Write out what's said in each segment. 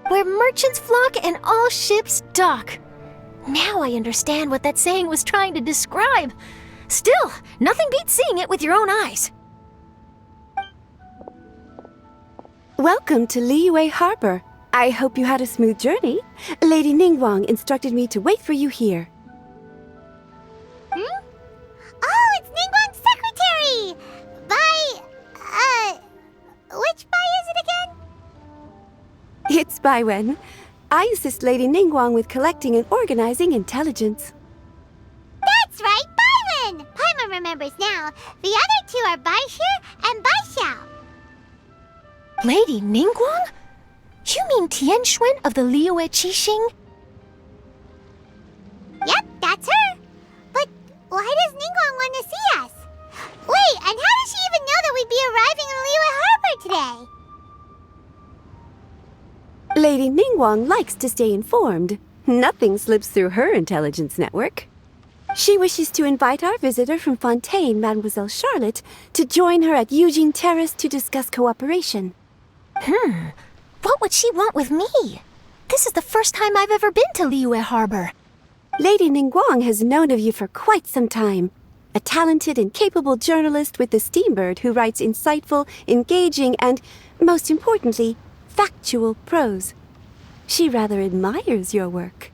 where merchants flock and all ships dock. Now I understand what that saying was trying to describe. Still, nothing beats seeing it with your own eyes. Welcome to Liyue Harbor. I hope you had a smooth journey. Lady Ningguang instructed me to wait for you here. Oh, it's Ningguang's secretary! Which Bai is it again? It's Baiwen. I assist Lady Ningguang with collecting and organizing intelligence. That's right, Baiwen! Paimon remembers now. The other two are Baishu and Baishao. Lady Ningguang? You mean Tianxuan of the Liyue Qixing? Yep, that's her. But why does Ningguang want to see us? Wait, and how does she even know that we'd be arriving in Liyue Harbor today? Lady Ningguang likes to stay informed. Nothing slips through her intelligence network. She wishes to invite our visitor from Fontaine, Mademoiselle Charlotte, to join her at Eugene Terrace to discuss cooperation. What would she want with me? This is the first time I've ever been to Liyue Harbor. Lady Ningguang has known of you for quite some time. A talented and capable journalist with the Steambird who writes insightful, engaging, and, most importantly, factual prose. She rather admires your work.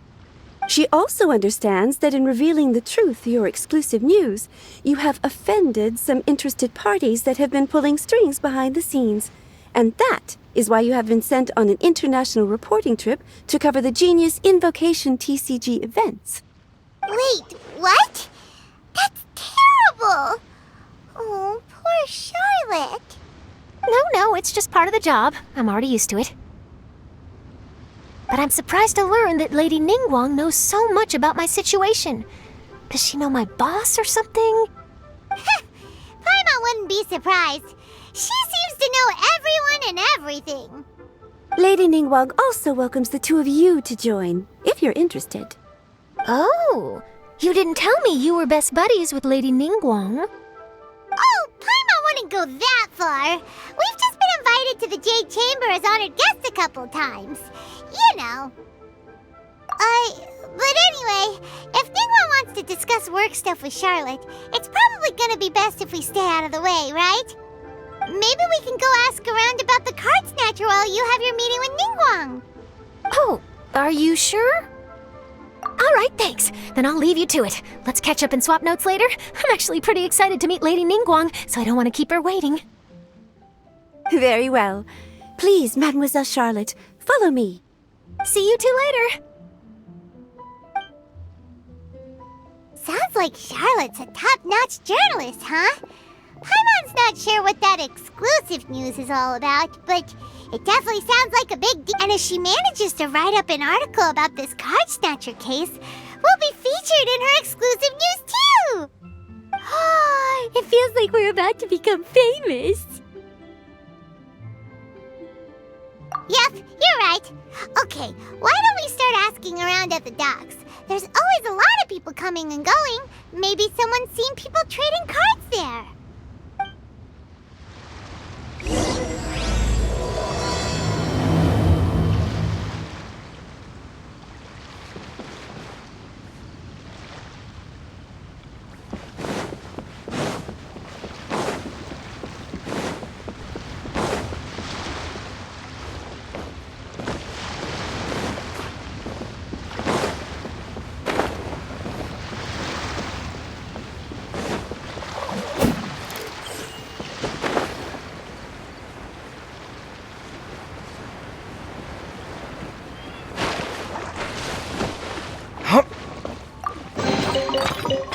She also understands that in revealing the truth, your exclusive news, you have offended some interested parties that have been pulling strings behind the scenes. And that is why you have been sent on an international reporting trip to cover the Genius Invocation TCG events. Wait, what? That's terrible! Oh, poor Charlotte. No, it's just part of the job. I'm already used to it. But I'm surprised to learn that Lady Ningguang knows so much about my situation. Does she know my boss or something? Paimon wouldn't be surprised. She seems to know everyone and everything. Lady Ningguang also welcomes the two of you to join, if you're interested. Oh, you didn't tell me you were best buddies with Lady Ningguang. Oh, Paimon wouldn't go that far. We've just been invited to the Jade Chamber as honored guests a couple times. You know. But anyway, if Ningguang wants to discuss work stuff with Charlotte, it's probably gonna be best if we stay out of the way, right? Maybe we can go ask around about the card snatcher while you have your meeting with Ningguang. Oh, are you sure? All right, thanks. Then I'll leave you to it. Let's catch up and swap notes later. I'm actually pretty excited to meet Lady Ningguang, so I don't want to keep her waiting. Very well. Please, Mademoiselle Charlotte, follow me. See you two later. Sounds like Charlotte's a top-notch journalist, huh? Paimon's not sure what that exclusive news is all about, but it definitely sounds like a big deal. And if she manages to write up an article about this card snatcher case, we'll be featured in her exclusive news too! It feels like we're about to become famous. Yep, you're right. Okay, why don't we start asking around at the docks? There's always a lot of people coming and going. Maybe someone's seen people trading cards there.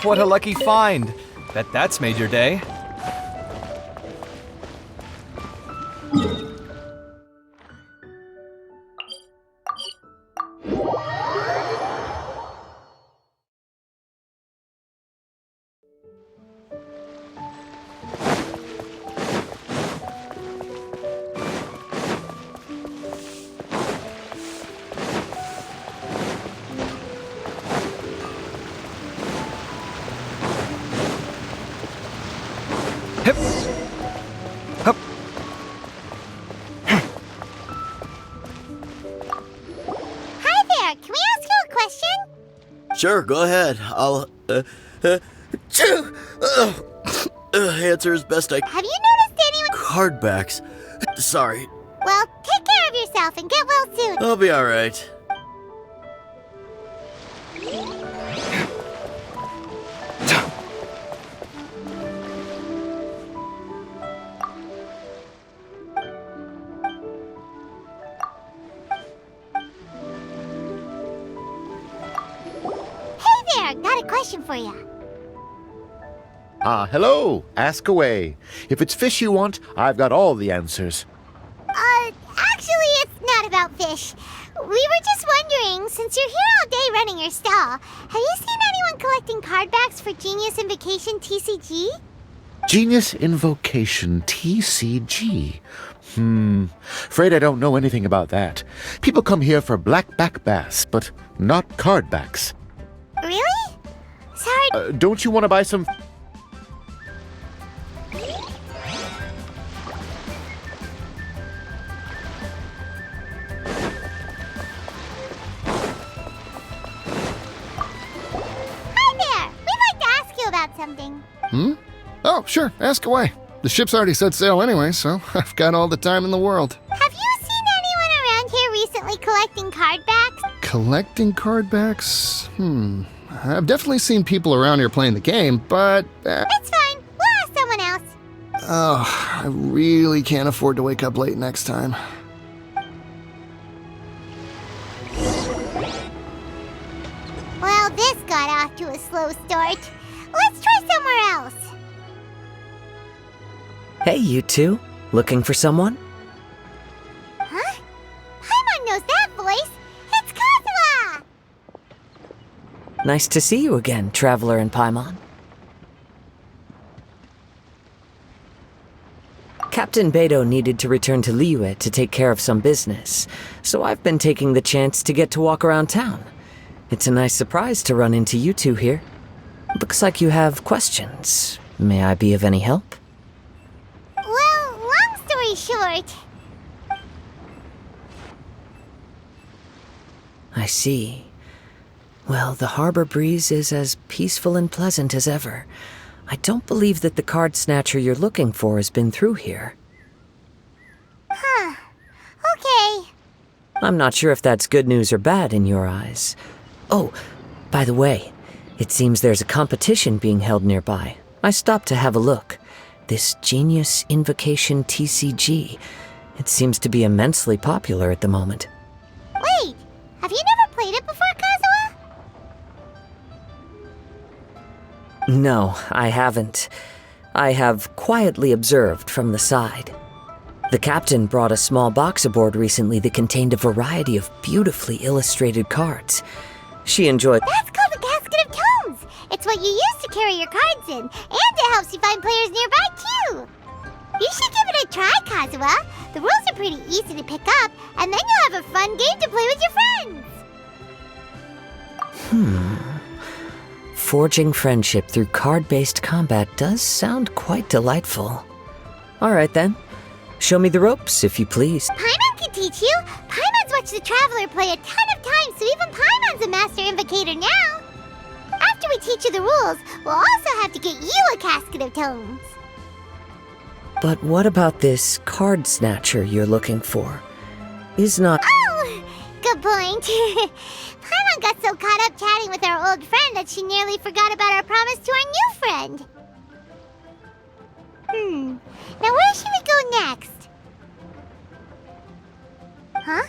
What a lucky find. That's made your day. Hip. Hup. Sure, go ahead. I'll, answer as best I can. Have you noticed anyone? Cardbacks. Sorry, Well, take care of yourself and get well soon. I'll be alright. Hey there, got a question for you. Hello. Ask away. If it's fish you want, I've got all the answers. Actually, it's not about fish. We were just wondering, since you're here all day running your stall, have you seen anyone collecting card backs for Genius Invocation TCG? Genius Invocation TCG. Afraid I don't know anything about that. People come here for blackback bass, but not cardbacks. Really? Sorry. Don't you want to buy some? Hi there! We'd like to ask you about something. Oh, sure, ask away. The ship's already set sail anyway, so I've got all the time in the world. Have you seen anyone around here recently collecting card backs? Collecting card backs? I've definitely seen people around here playing the game, but... It's fine. We'll ask someone else. I really can't afford to wake up late next time. Well, this got off to a slow start. Let's try somewhere else. Hey, you two. Looking for someone? Huh? Paimon knows that voice. It's Kazuha! Nice to see you again, Traveler and Paimon. Captain Beidou needed to return to Liyue to take care of some business, so I've been taking the chance to get to walk around town. It's a nice surprise to run into you two here. Looks like you have questions. May I be of any help? Well, long story short, I see. Well, the harbor breeze is as peaceful and pleasant as ever. I don't believe that the card snatcher you're looking for has been through here. okay. I'm not sure if that's good news or bad in your eyes. Oh, by the way, it seems there's a competition being held nearby. I stopped to have a look. This Genius Invocation TCG. It seems to be immensely popular at the moment. Wait, have you never played it before, Kazuha? No, I haven't. I have quietly observed from the side. The captain brought a small box aboard recently that contained a variety of beautifully illustrated cards. She enjoyed... That's called the Casket of Tomes. It's what you use to carry your cards in, and it helps you find players nearby, too. You should give it a try, Kazuha. The rules are pretty easy to pick up, and then you'll have a fun game to play with your friends. Forging friendship through card-based combat does sound quite delightful. All right, then. Show me the ropes, if you please. Paimon can teach you. Paimon's watched the Traveler play a ton of times, so even Paimon's a master invocator now. After we teach you the rules, we'll also have to get you a Casket of Tomes. But what about this card snatcher you're looking for? Is not... Oh, good point. Paimon got so caught up chatting with our old friend that she nearly forgot about our promise to our new friend. Now where should we go next? Huh?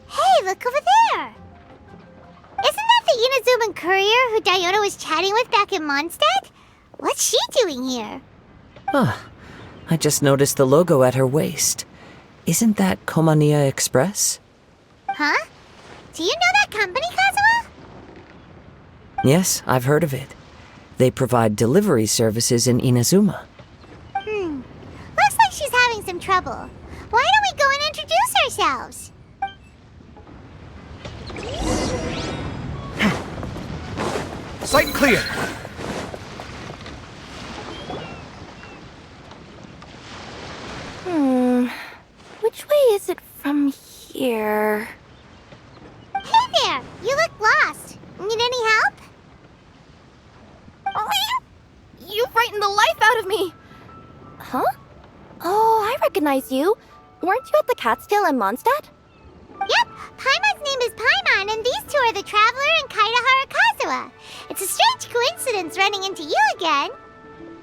Hey, look over there! Isn't that the Inazuman courier who Diona was chatting with back in Mondstadt? What's she doing here? I just noticed the logo at her waist. Isn't that Komania Express? Huh? Do you know that company, Kazuha? Yes, I've heard of it. They provide delivery services in Inazuma. Looks like she's having some trouble. Why don't we go and introduce ourselves? Sight clear. Which way is it from here? Hey there! You look lost. Need any help? You frightened the life out of me! Huh? Oh, I recognize you. Weren't you at the Cat's Tail in Mondstadt? Yep, Paimon's name is Paimon, and these two are the Traveler and Kaida Harakazawa. It's a strange coincidence running into you again.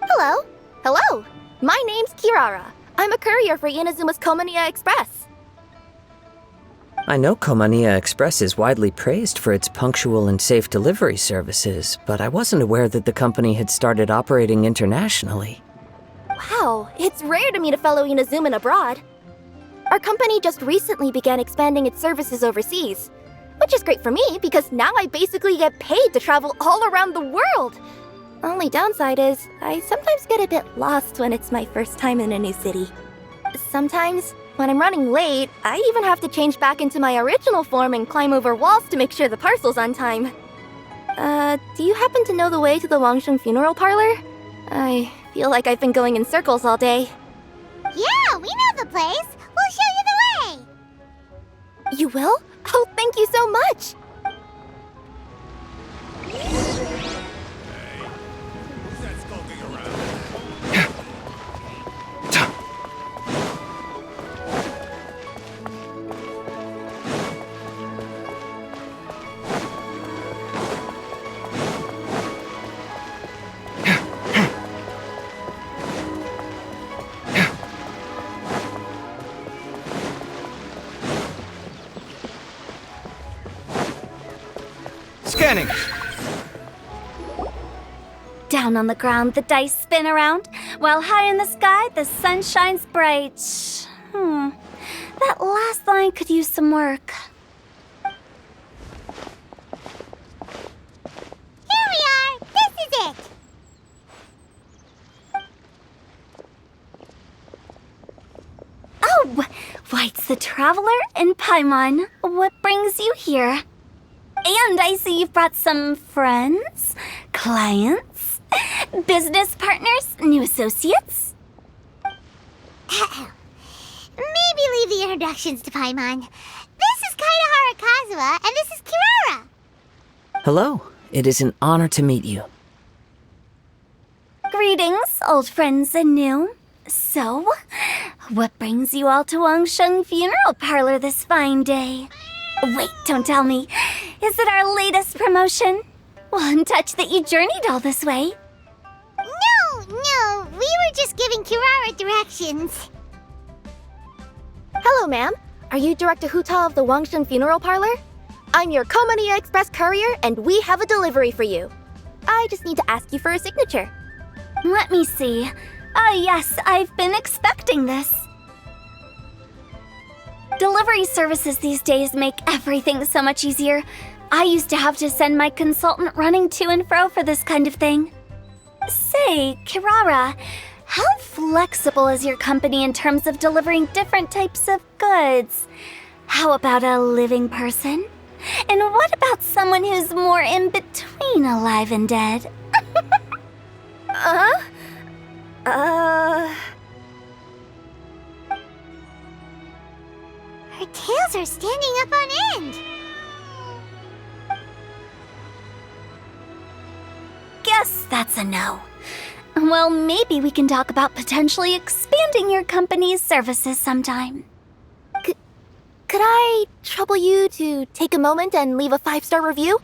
Hello. Hello. My name's Kirara. I'm a courier for Inazuma's Komaniya Express. I know Komaniya Express is widely praised for its punctual and safe delivery services, but I wasn't aware that the company had started operating internationally. Wow, it's rare to meet a fellow Inazuman abroad. Our company just recently began expanding its services overseas, which is great for me because now I basically get paid to travel all around the world. Only downside is I sometimes get a bit lost when it's my first time in a new city. Sometimes, when I'm running late, I even have to change back into my original form and climb over walls to make sure the parcel's on time. Do you happen to know the way to the Wangsheng funeral parlor? I feel like I've been going in circles all day. Yeah, we know the place. We'll show you the way. You will? Oh, thank you so much! Scanning. Down on the ground, the dice spin around, while high in the sky, the sun shines bright. That last line could use some work. Here we are. This is it. Oh, why, it's the Traveler and Paimon. What brings you here? And I see you've brought some friends, clients, business partners, new associates. Maybe leave the introductions to Paimon. This is Kaida Harakazawa, and this is Kirara. Hello. It is an honor to meet you. Greetings, old friends and new. So, what brings you all to Wangsheng Funeral Parlor this fine day? Wait, don't tell me. Is it our latest promotion? Well, I'm touched that you journeyed all this way. No, we were just giving Kirara directions. Hello, ma'am. Are you Director Huta of the Wangsheng Funeral Parlor? I'm your Komaniya Express courier, and we have a delivery for you. I just need to ask you for a signature. Let me see. Ah, yes, I've been expecting this. Delivery services these days make everything so much easier. I used to have to send my consultant running to and fro for this kind of thing. Say, Kirara, how flexible is your company in terms of delivering different types of goods? How about a living person? And what about someone who's more in between alive and dead? Her tails are standing up on end. Guess that's a no. Well, maybe we can talk about potentially expanding your company's services sometime. Could I trouble you to take a moment and leave a 5-star review?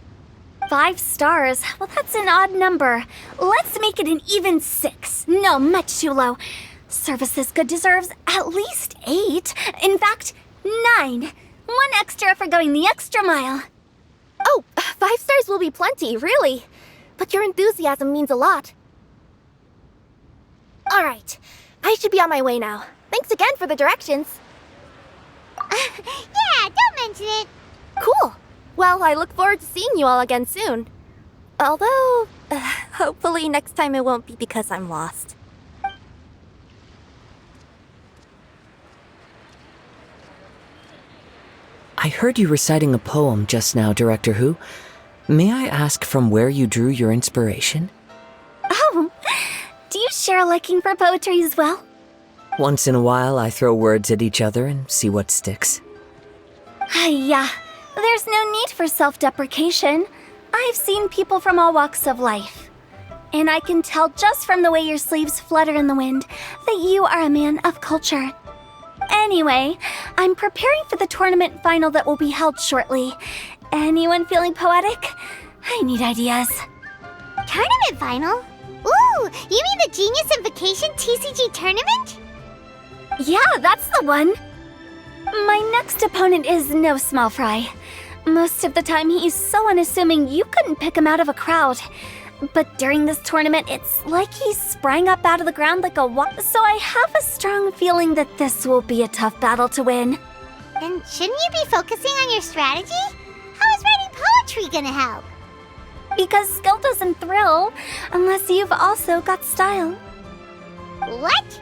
5 stars? Well, that's an odd number. Let's make it an even 6. No, much too low. Service this good deserves at least 8. In fact, 9. 1 extra for going the extra mile. Oh, 5 stars will be plenty, really. But your enthusiasm means a lot. All right, I should be on my way now. Thanks again for the directions. Yeah, don't mention it. Cool. Well, I look forward to seeing you all again soon. Although, hopefully next time it won't be because I'm lost. I heard you reciting a poem just now, Director Who. May I ask from where you drew your inspiration? Oh, do you share a liking for poetry as well? Once in a while, I throw words at each other and see what sticks. Yeah, there's no need for self-deprecation. I've seen people from all walks of life, and I can tell just from the way your sleeves flutter in the wind that you are a man of culture. Anyway, I'm preparing for the tournament final that will be held shortly. Anyone feeling poetic? I need ideas. Tournament final? Ooh, you mean the Genius Invocation TCG tournament? Yeah, that's the one. My next opponent is no small fry. Most of the time he's so unassuming you couldn't pick him out of a crowd. But during this tournament, it's like he sprang up out of the ground like a so I have a strong feeling that this will be a tough battle to win. Then shouldn't you be focusing on your strategy? How is writing poetry gonna help? Because skill doesn't thrill unless you've also got style. What?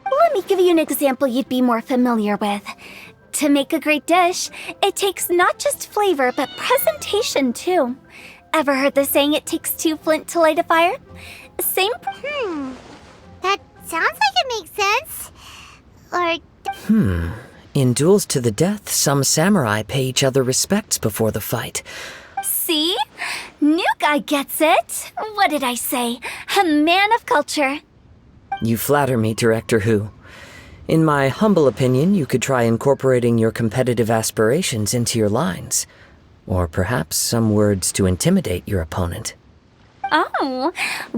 Let me give you an example you'd be more familiar with. To make a great dish, it takes not just flavor, but presentation too. Ever heard the saying it takes two flint to light a fire? Same. That sounds like it makes sense. Or. In duels to the death, some samurai pay each other respects before the fight. See? New guy gets it. What did I say? A man of culture. You flatter me, Director Who. In my humble opinion, you could try incorporating your competitive aspirations into your lines. Or perhaps some words to intimidate your opponent. Oh,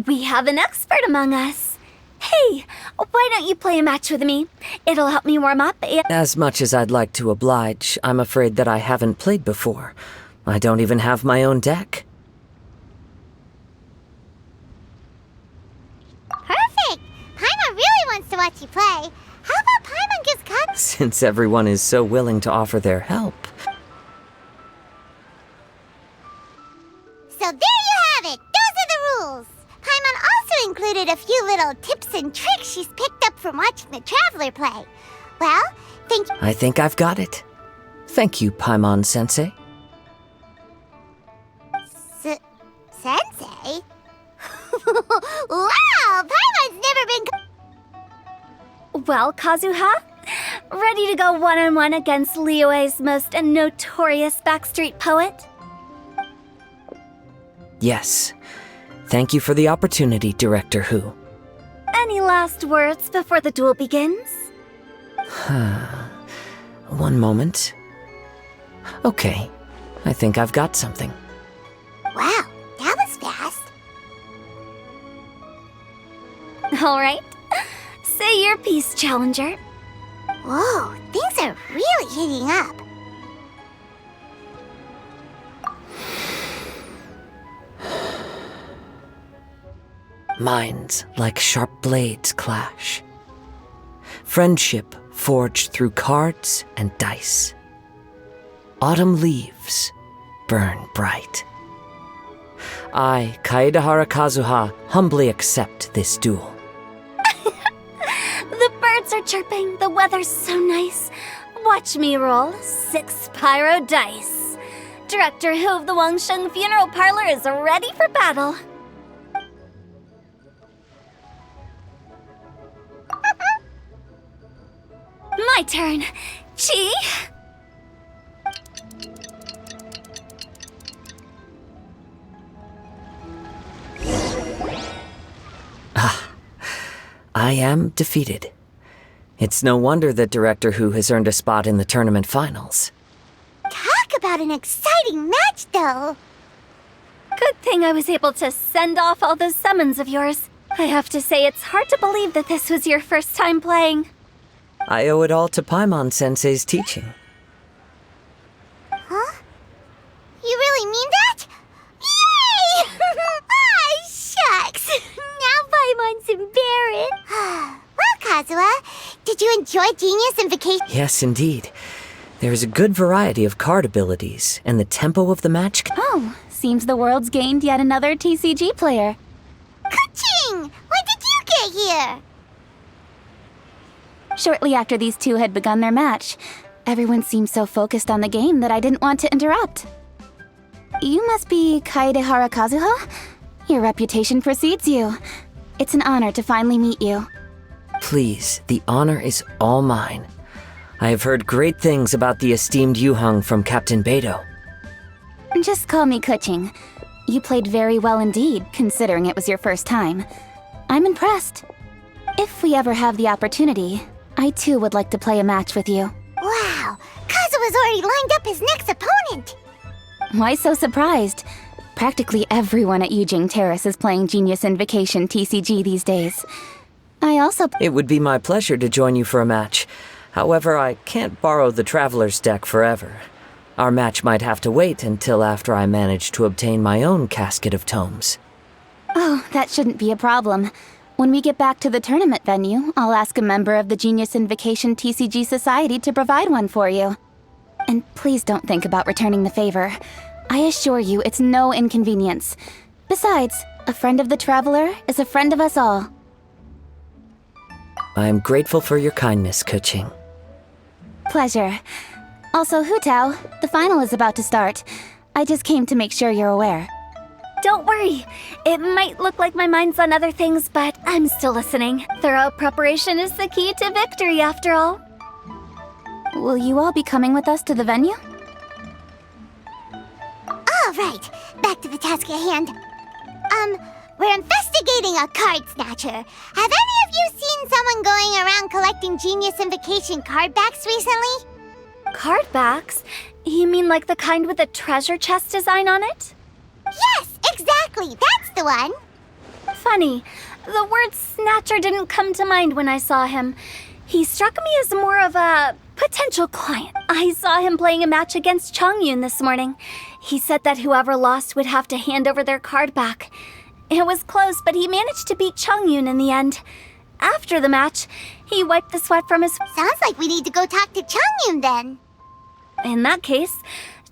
we have an expert among us. Hey, why don't you play a match with me? It'll help me warm up. As much as I'd like to oblige, I'm afraid that I haven't played before. I don't even have my own deck. Perfect! Paimon really wants to watch you play. How about Paimon gives Kat? Since everyone is so willing to offer their help. So there you have it! Those are the rules! Paimon also included a few little tips and tricks she's picked up from watching the Traveler play. Well, I think I've got it. Thank you, Paimon-sensei. Sensei? Wow! Paimon's never been... Well, Kazuha, ready to go one-on-one against Liyue's most notorious backstreet poet? Yes. Thank you for the opportunity, Director Who. Any last words before the duel begins? One moment. Okay, I think I've got something. Wow, that was fast. All right. Say your piece, Challenger. Whoa, things are really heating up. Minds like sharp blades clash. Friendship forged through cards and dice. Autumn leaves burn bright. I, Kaedahara Kazuha, humbly accept this duel. The birds are chirping, the weather's so nice. Watch me roll 6 pyro dice. Director Who of the Wangsheng Funeral Parlor is ready for battle. My turn. Chi? I am defeated. It's no wonder that Director Who has earned a spot in the tournament finals. Talk about an exciting match, though. Good thing I was able to send off all those summons of yours. I have to say, it's hard to believe that this was your first time playing. I owe it all to Paimon-sensei's teaching. Huh? You really mean that? Yay! Ah, shucks! Now Paimon's embarrassed. Well, Kazuha, did you enjoy Genius Invocation? Yes, indeed. There is a good variety of card abilities, and the tempo of the match... Oh, seems the world's gained yet another TCG player. Ka-ching! When did you get here? Shortly after these two had begun their match, everyone seemed so focused on the game that I didn't want to interrupt. You must be Kaedehara Kazuha? Your reputation precedes you. It's an honor to finally meet you. Please, the honor is all mine. I have heard great things about the esteemed Yuheng from Captain Beidou. Just call me Kuching. You played very well indeed, considering it was your first time. I'm impressed. If we ever have the opportunity, I too would like to play a match with you. Wow, Kazuha's already lined up his next opponent. Why so surprised? Practically everyone at Yujing Terrace is playing Genius Invocation TCG these days. I also... It would be my pleasure to join you for a match. However, I can't borrow the Traveler's deck forever. Our match might have to wait until after I manage to obtain my own casket of tomes. Oh, that shouldn't be a problem. When we get back to the tournament venue, I'll ask a member of the Genius Invocation TCG Society to provide one for you. And please don't think about returning the favor. I assure you it's no inconvenience. Besides, a friend of the Traveler is a friend of us all. I am grateful for your kindness, Kuching. Pleasure. Also, Hu Tao, the final is about to start. I just came to make sure you're aware. Don't worry. It might look like my mind's on other things, but I'm still listening. Thorough preparation is the key to victory, after all. Will you all be coming with us to the venue? All right, back to the task at hand. We're investigating a card snatcher. Have any of you seen someone going around collecting Genius Invocation card backs recently? Card backs? You mean like the kind with a treasure chest design on it? Yes, exactly, that's the one. Funny, the word snatcher didn't come to mind when I saw him. He struck me as more of a potential client. I saw him playing a match against Chongyun this morning. He said that whoever lost would have to hand over their card back. It was close, but he managed to beat Chongyun in the end. After the match, he wiped the sweat from his... Sounds like we need to go talk to Chongyun then. In that case,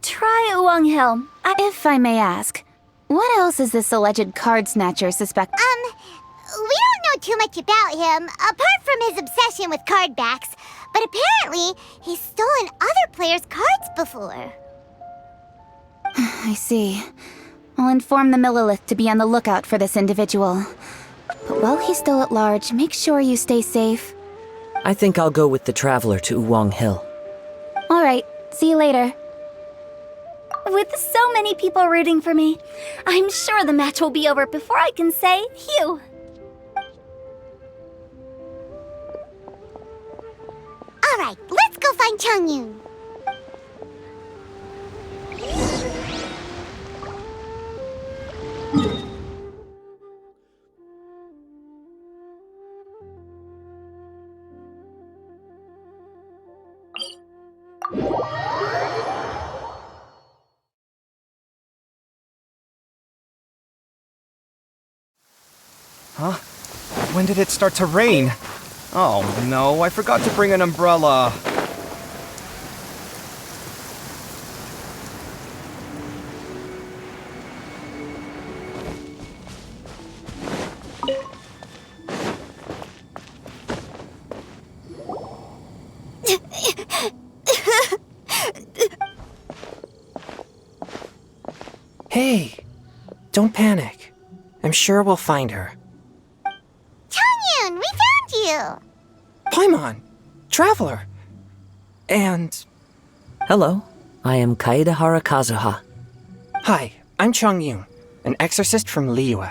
try Uwang Hill. If I may ask, what else is this alleged card snatcher suspect? We don't know too much about him, apart from his obsession with card backs. But apparently, he's stolen other players' cards before. I see. I'll inform the Millilith to be on the lookout for this individual. But while he's still at large, make sure you stay safe. I think I'll go with the Traveler to Uwang Hill. All right, see you later. With so many people rooting for me, I'm sure the match will be over before I can say phew. All right, let's go find Chongyun. Huh? When did it start to rain? Oh no, I forgot to bring an umbrella. Hey, don't panic. I'm sure we'll find her. Chongyun, we found you! Paimon! Traveler! And... Hello, I am Kaedehara Kazuha. Hi, I'm Chongyun, an exorcist from Liyue.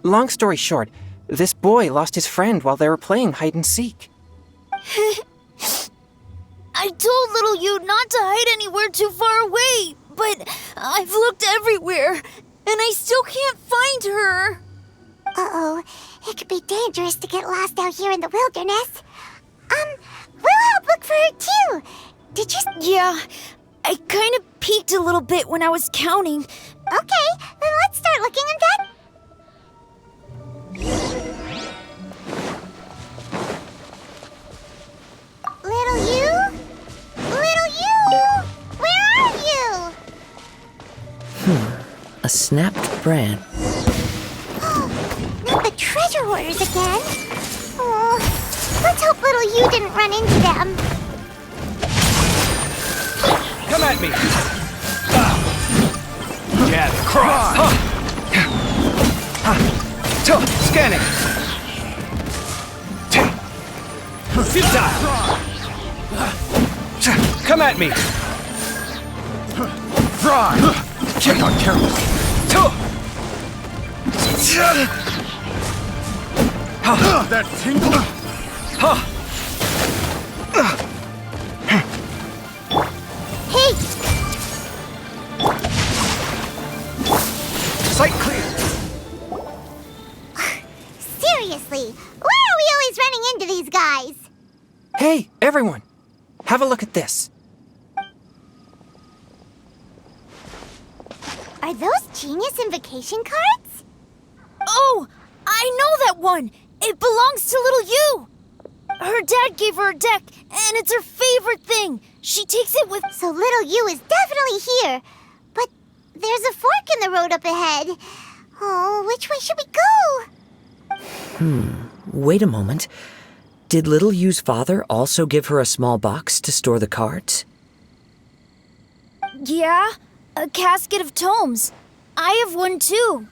Long story short, this boy lost his friend while they were playing hide-and-seek. I told little Yu not to hide anywhere too far away, but I've looked everywhere, and I still can't find her. Uh-oh, it could be dangerous to get lost out here in the wilderness. We'll help look for her too. Did you... Yeah, I kind of peeked a little bit when I was counting. Okay, then let's start looking in that... Little you? Little you? Where are you? A snapped brand. Not the treasure hoarders again. Oh, let's hope little you didn't run into them. Come at me! Jab, cross! Scanning! Futile! Come at me! Hang on, careful. That tingle? Hey! Sight clear. Seriously, why are we always running into these guys? Hey, everyone! Have a look at this. Are those Genius Invocation cards? Oh, I know that one! It belongs to little you! Her dad gave her a deck, and it's her favorite thing. She takes it with... So little you is definitely here. But there's a fork in the road up ahead. Oh, which way should we go? Wait a moment. Did little Yu's father also give her a small box to store the cards? Yeah, a casket of tomes. I have one too.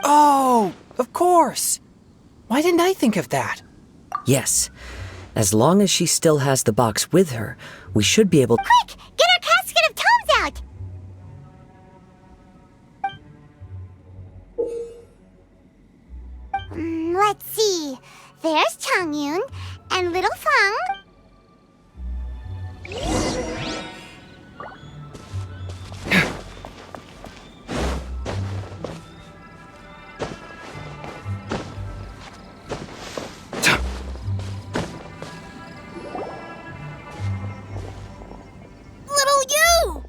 Oh, of course. Why didn't I think of that? Yes. As long as she still has the box with her, we should be able... Quick, get our casket of tomes out! Let's see. There's Changyun and little Fang. Little you!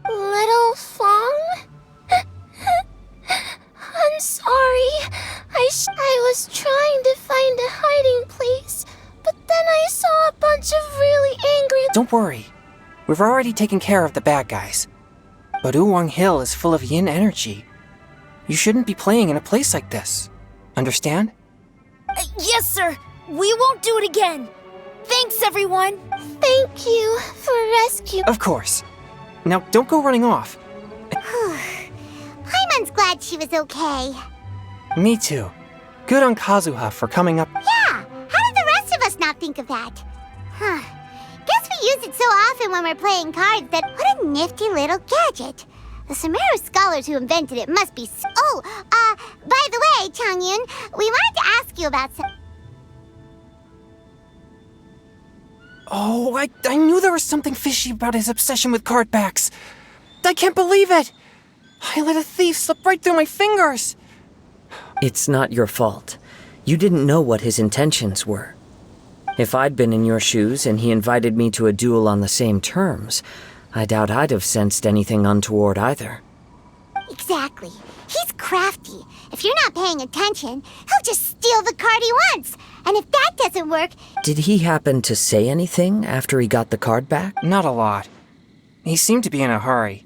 Little Fong? I'm sorry. I was trying to find a hiding place, but then I saw a bunch of really angry... Don't worry. We've already taken care of the bad guys. But Uwang Hill is full of yin energy. You shouldn't be playing in a place like this. Understand? Yes, sir. We won't do it again. Thanks, everyone. Thank you for rescuing... Of course. Now, don't go running off. Paimon's glad she was okay. Me too. Good on Kazuha for coming up. Yeah, how did the rest of us not think of that? Huh. Guess we use it so often when we're playing cards that... What a nifty little gadget. The Sumeru scholars who invented it must be... Oh, by the way, Changyun, we wanted to ask you about some... Oh, I knew there was something fishy about his obsession with card backs. I can't believe it. I let a thief slip right through my fingers. It's not your fault. You didn't know what his intentions were. If I'd been in your shoes and he invited me to a duel on the same terms, I doubt I'd have sensed anything untoward either. Exactly. He's crafty. If you're not paying attention, he'll just steal the card he wants. And if that doesn't work... Did he happen to say anything after he got the card back? Not a lot. He seemed to be in a hurry.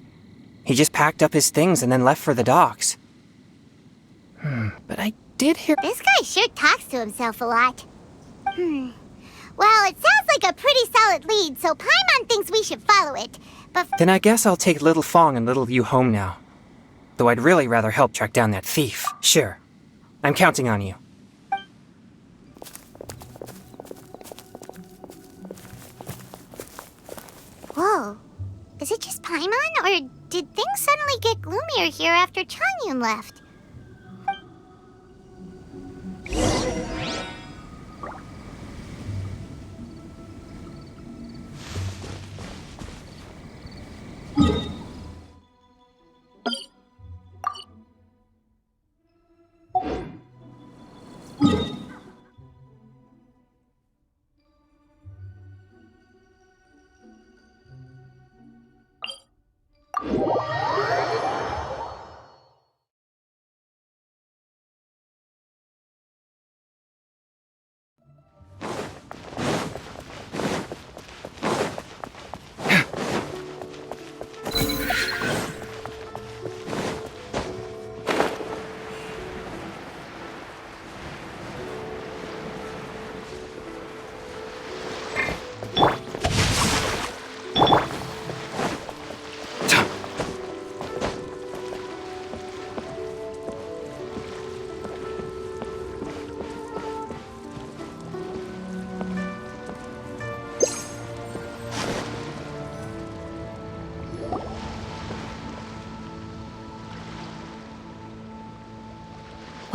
He just packed up his things and then left for the docks. But I did hear... This guy sure talks to himself a lot. Well, it sounds like a pretty solid lead, so Paimon thinks we should follow it. But... Then I guess I'll take little Fong and little Yu home now. Though I'd really rather help track down that thief. Sure. I'm counting on you. Whoa. Is it just Paimon, or did things suddenly get gloomier here after Changyun left?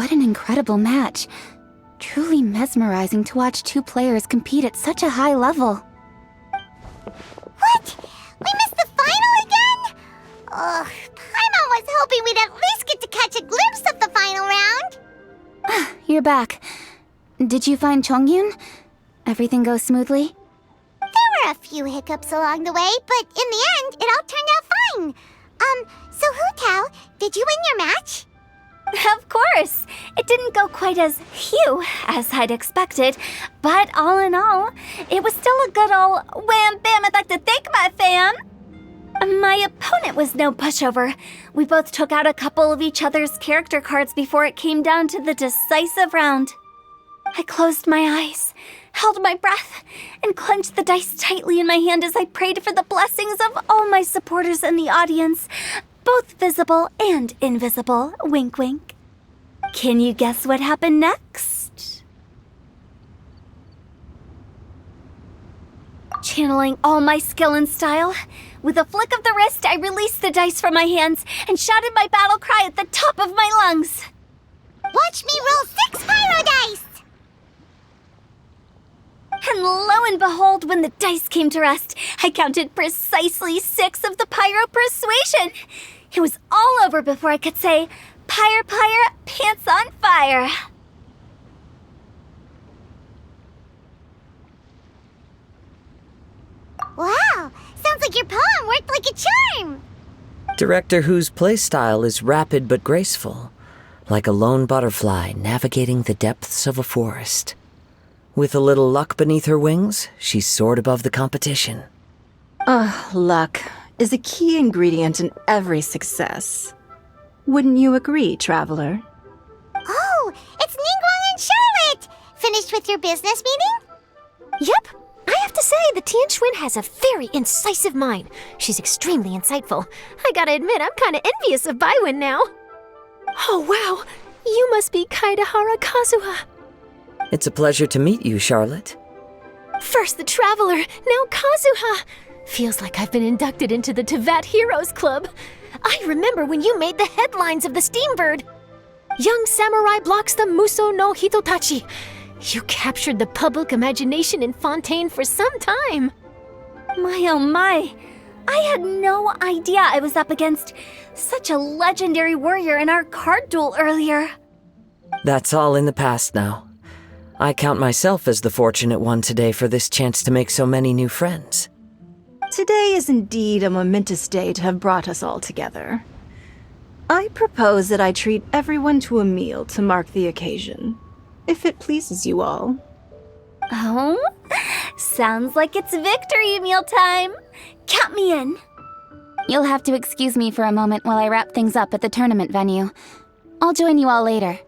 What an incredible match. Truly mesmerizing to watch two players compete at such a high level. What? We missed the final again? Ugh, Paimon was hoping we'd at least get to catch a glimpse of the final round. You're back. Did you find Chongyun? Everything go smoothly? There were a few hiccups along the way, but in the end, it all turned out fine. So Hu Tao, did you win your match? Of course! It didn't go quite as phew as I'd expected, but all in all, it was still a good ol' wham bam I'd like to thank my fam! My opponent was no pushover. We both took out a couple of each other's character cards before it came down to the decisive round. I closed my eyes, held my breath, and clenched the dice tightly in my hand as I prayed for the blessings of all my supporters in the audience, both visible and invisible, wink wink. Can you guess what happened next? Channeling all my skill and style, with a flick of the wrist, I released the dice from my hands and shouted my battle cry at the top of my lungs. Watch me roll 6 pyro dice! And lo and behold, when the dice came to rest, I counted precisely 6 of the pyro persuasion. It was all over before I could say, "Pyre, pyre, pants on fire." Wow, sounds like your poem worked like a charm! Director Who's playstyle is rapid but graceful, like a lone butterfly navigating the depths of a forest. With a little luck beneath her wings, she soared above the competition. Luck is a key ingredient in every success. Wouldn't you agree, Traveler? Oh, it's Ningguang and Charlotte! Finished with your business meeting? Yep. I have to say, the Tianquan has a very incisive mind. She's extremely insightful. I gotta admit, I'm kinda envious of Baiwen now. Oh, wow. You must be Kaidahara Kazuha. It's a pleasure to meet you, Charlotte. First the Traveler, now Kazuha. Feels like I've been inducted into the Tevat Heroes Club. I remember when you made the headlines of the Steambird. Young samurai blocks the Muso no Hitotachi. You captured the public imagination in Fontaine for some time. My oh my, I had no idea I was up against such a legendary warrior in our card duel earlier. That's all in the past now. I count myself as the fortunate one today for this chance to make so many new friends. Today is indeed a momentous day to have brought us all together. I propose that I treat everyone to a meal to mark the occasion, if it pleases you all. Oh, sounds like it's victory meal time. Count me in. You'll have to excuse me for a moment while I wrap things up at the tournament venue. I'll join you all later.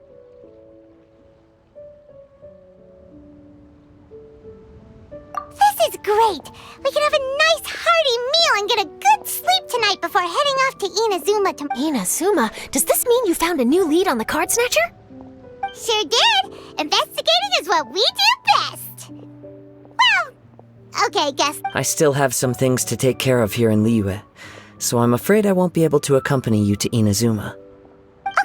This is great! We can have a nice hearty meal and get a good sleep tonight before heading off to Inazuma tomorrow. Inazuma? Does this mean you found a new lead on the Card Snatcher? Sure did! Investigating is what we do best! Well, okay, guess. I still have some things to take care of here in Liyue, so I'm afraid I won't be able to accompany you to Inazuma.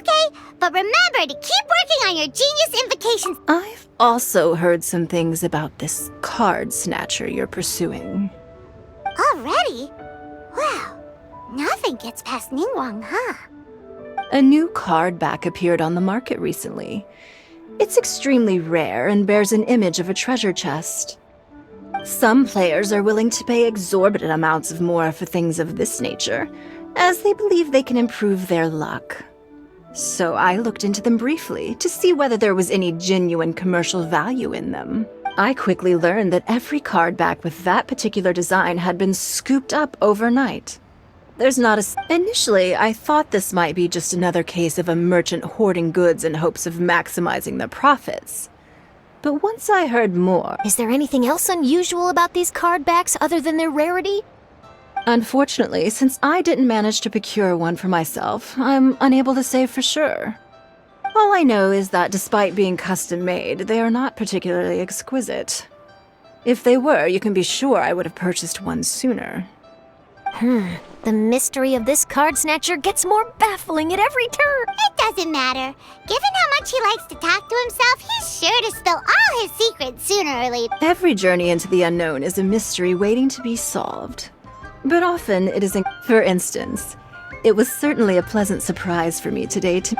Okay, but remember to keep working on your genius invocations. I've also heard some things about this card snatcher you're pursuing. Already? Wow, nothing gets past Ningguang, huh? A new card back appeared on the market recently. It's extremely rare and bears an image of a treasure chest. Some players are willing to pay exorbitant amounts of more for things of this nature, as they believe they can improve their luck. So I looked into them briefly to see whether there was any genuine commercial value in them. I quickly learned that every card back with that particular design had been scooped up overnight. There's not a... Initially, I thought this might be just another case of a merchant hoarding goods in hopes of maximizing their profits. But once I heard more... Is there anything else unusual about these card backs other than their rarity? Unfortunately, since I didn't manage to procure one for myself, I'm unable to say for sure. All I know is that despite being custom-made, they are not particularly exquisite. If they were, you can be sure I would have purchased one sooner. The mystery of this card snatcher gets more baffling at every turn. It doesn't matter. Given how much he likes to talk to himself, he's sure to spill all his secrets sooner or later. Every journey into the unknown is a mystery waiting to be solved. But often it isn't. For instance, it was certainly a pleasant surprise for me today to